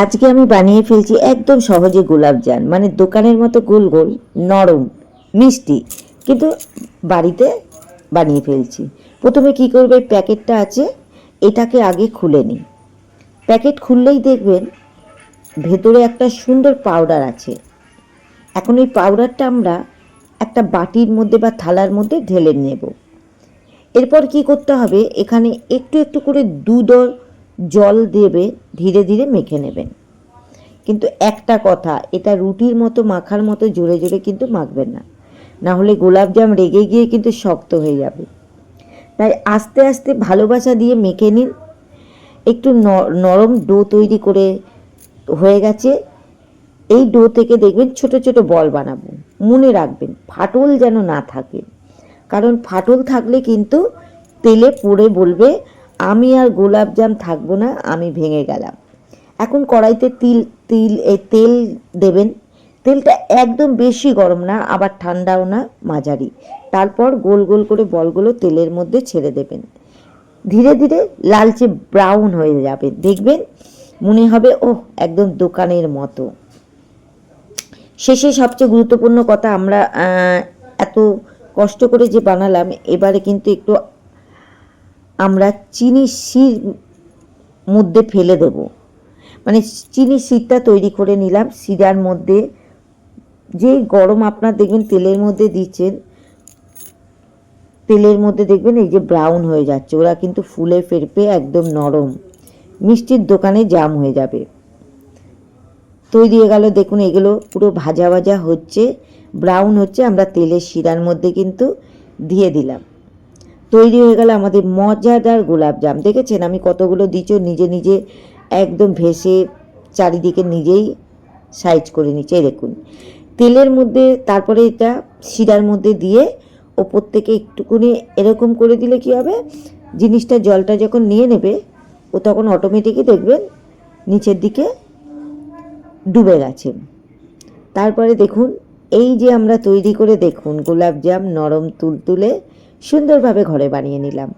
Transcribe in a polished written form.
আজকে আমি বানিয়ে ফেলছি একদম সহজে গোলাপজাম, মানে দোকানের মতো গোল গোল নরম মিষ্টি, কিন্তু বাড়িতে বানিয়ে ফেলছি। প্রথমে কি করবে, প্যাকেটটা আছে এটাকে আগে খুলে নিই। প্যাকেট খুললেই দেখবেন ভেতরে একটা সুন্দর পাউডার আছে। এখন ওই পাউডারটা আমরা একটা বাটির মধ্যে বা থালার মধ্যে ঢেলে নেব। এরপর কি করতে হবে, এখানে একটু একটু করে দুধ ও জল দেবে, ধীরে ধীরে মেখে নেবেন। কিন্তু একটা কথা, এটা রুটির মতো মাখার মতো জোরে জোরে কিন্তু মাখবেন না, না হলে গোলাপজাম রেগে গিয়ে কিন্তু শক্ত হয়ে যাবে। তাই আস্তে আস্তে ভালোবাসা দিয়ে মেখে নিন। একটু নরম ডো তৈরি করে হয়ে গেছে। এই ডো থেকে দেখবেন ছোট ছোট বল বানাবো। মনে রাখবেন ফাটল যেন না থাকে, কারণ ফাটল থাকলে কিন্তু তেলে পড়ে বলবে আমি আর গোলাপজাম থাকবো না, আমি ভেঙে গেলাম। এখন কড়াইতে তেল দেবেন। তেলটা একদম বেশি গরম না, আবার ঠান্ডাও না, মাঝারি। তারপর গোল গোল করে বলগুলো তেলের মধ্যে ছেড়ে দেবেন। ধীরে ধীরে লালচে ব্রাউন হয়ে যাবে, দেখবেন মনে হবে ওহ একদম দোকানের মতো। শেষে সবচেয়ে গুরুত্বপূর্ণ কথা, আমরা এত কষ্ট করে যে বানালাম, এবারে কিন্তু একটু আমরা চিনি শির মধ্যে ফেলে দেব। মানে চিনি শিরটা তৈরি করে নিলাম। শিরার মধ্যে যে গরম আপনার দেখবেন তেলের মধ্যে দিচ্ছেন, তেলের মধ্যে দেখবেন এই যে ব্রাউন হয়ে যাচ্ছে, ওরা কিন্তু ফুলে ফেরপে একদম নরম মিষ্টির দোকানে জাম হয়ে যাবে। তৈরি হয়ে গেল, দেখুন এগুলো পুরো ভাজা ভাজা হচ্ছে, ব্রাউন হচ্ছে। আমরা তেলের শিরার মধ্যে কিন্তু দিয়ে দিলাম। তৈরি হয়ে গেল আমাদের মজাদার গোলাপজাম। দেখেছেন আমি কতগুলো দিচ্ছি, নিজে নিজে একদম ভেসে চারিদিকে নিজেই সাইজ করে নিচ্ছে। দেখুন তেলের মধ্যে, তারপরে এটা শিরার মধ্যে দিয়ে ওপর থেকে একটুকুনি এরকম করে দিলে কি হবে, জিনিসটা জলটা যখন নিয়ে নেবে ও তখন অটোমেটিকই দেখবেন নিচের দিকে ডুবে গেছে। তারপরে দেখুন এই যে আমরা তৈরি করে দেখুন গোলাপজাম নরম তুলতুলে সুন্দরভাবে ঘরে বানিয়ে নিলাম।